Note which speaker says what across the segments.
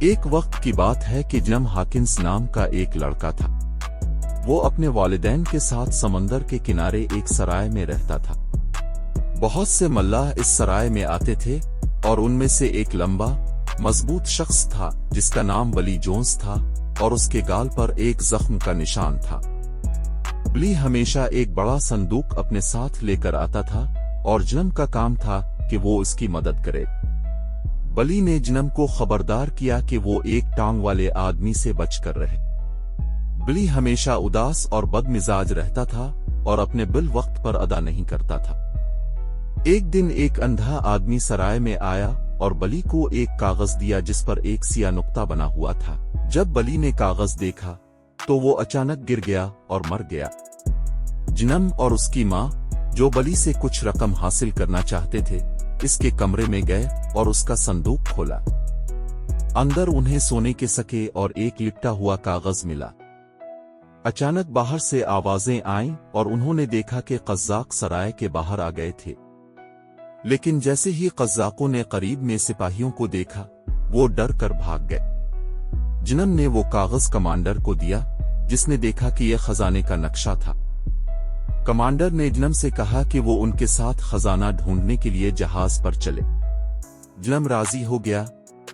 Speaker 1: ایک وقت کی بات ہے کہ جنم ہاکنس نام کا ایک لڑکا تھا۔ وہ اپنے والدین کے ساتھ سمندر کے کنارے ایک سرائے میں رہتا تھا۔ بہت سے ملاح اس سرائے میں آتے تھے اور ان میں سے ایک لمبا، مضبوط شخص تھا جس کا نام بلی جونز تھا اور اس کے گال پر ایک زخم کا نشان تھا۔ بلی ہمیشہ ایک بڑا صندوق اپنے ساتھ لے کر آتا تھا اور جنم کا کام تھا کہ وہ اس کی مدد کرے۔ بلی نے جنم کو خبردار کیا کہ وہ ایک ٹانگ والے آدمی سے بچ کر رہے۔ بلی ہمیشہ اداس اور بد مزاج رہتا تھا اور اپنے بل وقت پر ادا نہیں کرتا تھا۔ ایک دن ایک اندھا آدمی سرائے میں آیا اور بلی کو ایک کاغذ دیا جس پر ایک سیاہ نقطہ بنا ہوا تھا۔ جب بلی نے کاغذ دیکھا تو وہ اچانک گر گیا اور مر گیا۔ جنم اور اس کی ماں، جو بلی سے کچھ رقم حاصل کرنا چاہتے تھے، اس کے کمرے میں گئے اور اس کا صندوق کھولا۔ اندر انہیں سونے کے سکے اور ایک لپٹا ہوا کاغذ ملا۔ اچانک باہر سے آوازیں آئیں اور انہوں نے دیکھا کہ قزاق سرائے کے باہر آ گئے تھے۔ لیکن جیسے ہی قزاقوں نے قریب میں سپاہیوں کو دیکھا، وہ ڈر کر بھاگ گئے۔ جنم نے وہ کاغذ کمانڈر کو دیا، جس نے دیکھا کہ یہ خزانے کا نقشہ تھا۔ کمانڈر نے جنم سے کہا کہ وہ ان کے ساتھ خزانہ ڈھونڈنے کے لیے جہاز پر چلے۔ جنم راضی ہو گیا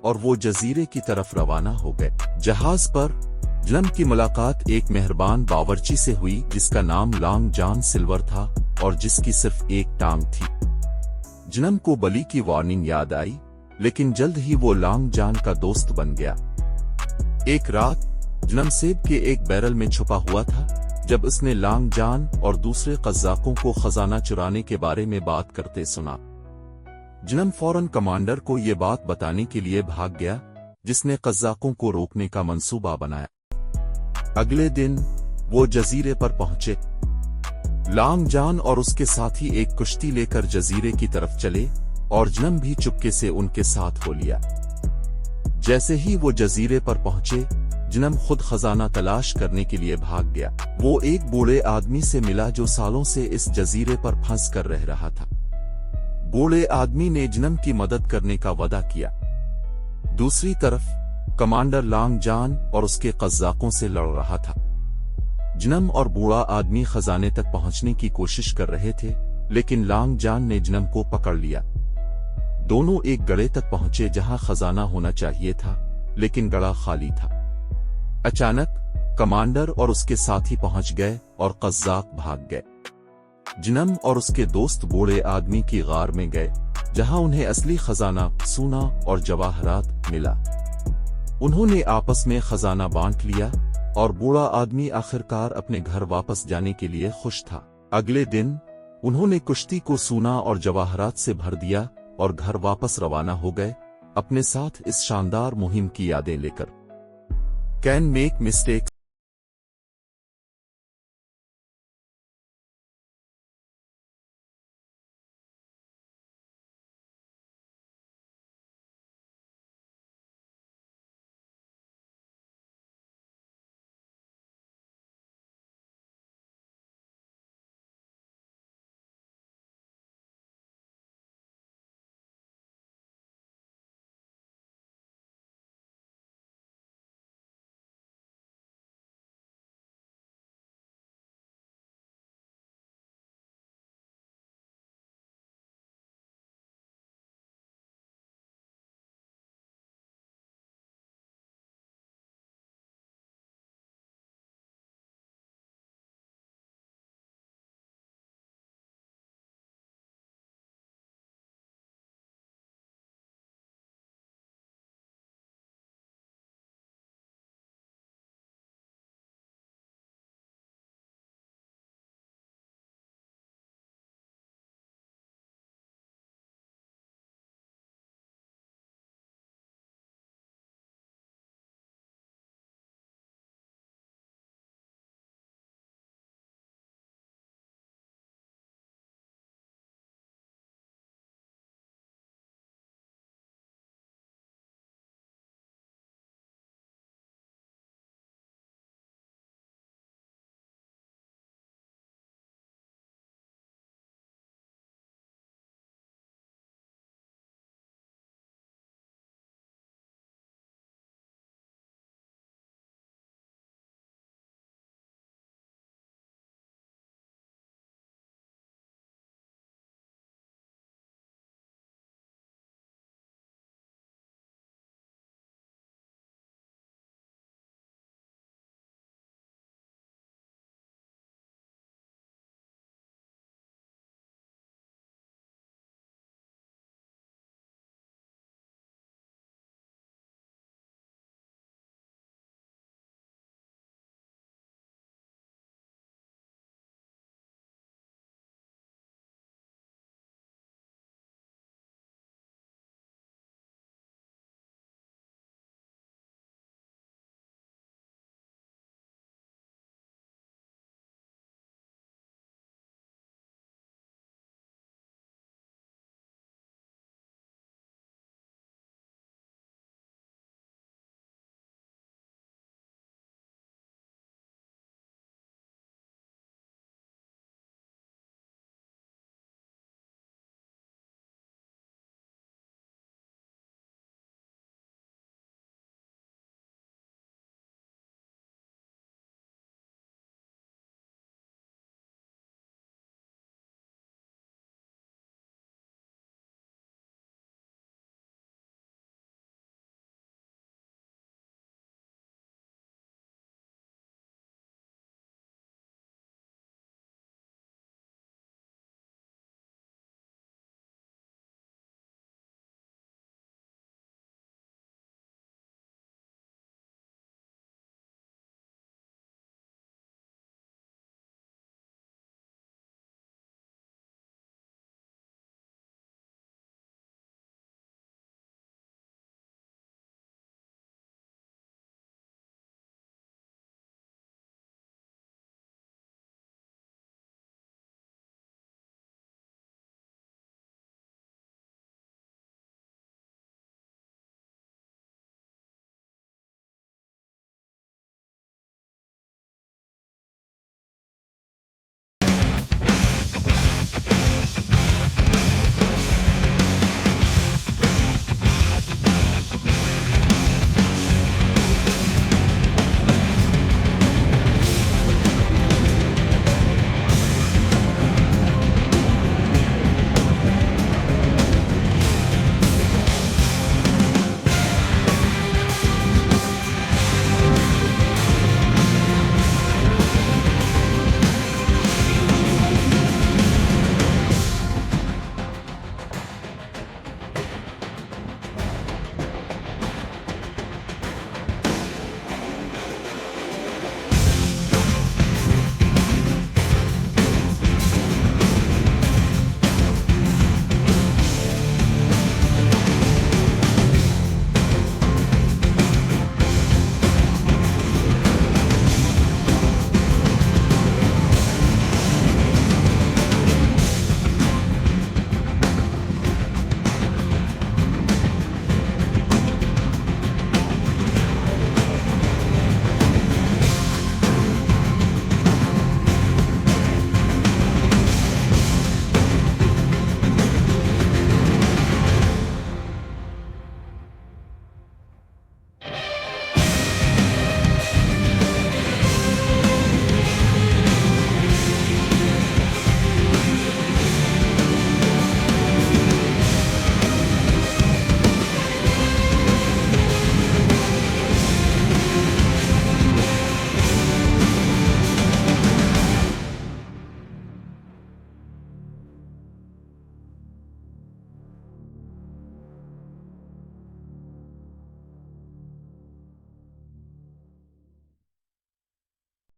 Speaker 1: اور وہ جزیرے کی طرف روانہ ہو گئے۔ جہاز پر جنم کی ملاقات ایک مہربان باورچی سے ہوئی جس کا نام لانگ جان سلور تھا اور جس کی صرف ایک ٹانگ تھی۔ جنم کو بلی کی وارننگ یاد آئی، لیکن جلد ہی وہ لانگ جان کا دوست بن گیا۔ ایک رات جنم سیب کے ایک بیرل میں چھپا ہوا تھا جب اس نے لانگ جان اور دوسرے قزاقوں کو خزانہ چرانے کے بارے میں بات کرتے سنا۔ جنم فوراً کمانڈر کو یہ بات بتانے کے لیے بھاگ گیا، جس نے قزاقوں کو روکنے کا منصوبہ بنایا۔ اگلے دن وہ جزیرے پر پہنچے۔ لانگ جان اور اس کے ساتھی ایک کشتی لے کر جزیرے کی طرف چلے اور جنم بھی چپکے سے ان کے ساتھ ہو لیا۔ جیسے ہی وہ جزیرے پر پہنچے، جنم خود خزانہ تلاش کرنے کے لیے بھاگ گیا۔ وہ ایک بوڑھے آدمی سے ملا جو سالوں سے اس جزیرے پر پھنس کر رہ رہا تھا۔ بوڑھے آدمی نے جنم کی مدد کرنے کا وعدہ کیا۔ دوسری طرف کمانڈر لانگ جان اور اس کے قزاقوں سے لڑ رہا تھا۔ جنم اور بوڑھا آدمی خزانے تک پہنچنے کی کوشش کر رہے تھے، لیکن لانگ جان نے جنم کو پکڑ لیا۔ دونوں ایک گڑھے تک پہنچے جہاں خزانہ ہونا چاہیے تھا، لیکن گڑھا خالی تھا۔ اچانک کمانڈر اور اس کے ساتھی پہنچ گئے اور قزاق بھاگ گئے۔ جنم اور اس کے دوست بوڑھے آدمی کی غار میں گئے، جہاں انہیں اصلی خزانہ، سونا اور جواہرات ملا۔ انہوں نے آپس میں خزانہ بانٹ لیا اور بوڑھا آدمی آخرکار اپنے گھر واپس جانے کے لیے خوش تھا۔ اگلے دن انہوں نے کشتی کو سونا اور جواہرات سے بھر دیا اور گھر واپس روانہ ہو گئے، اپنے ساتھ اس شاندار مہم کی یادیں لے کر۔ Can make mistakes.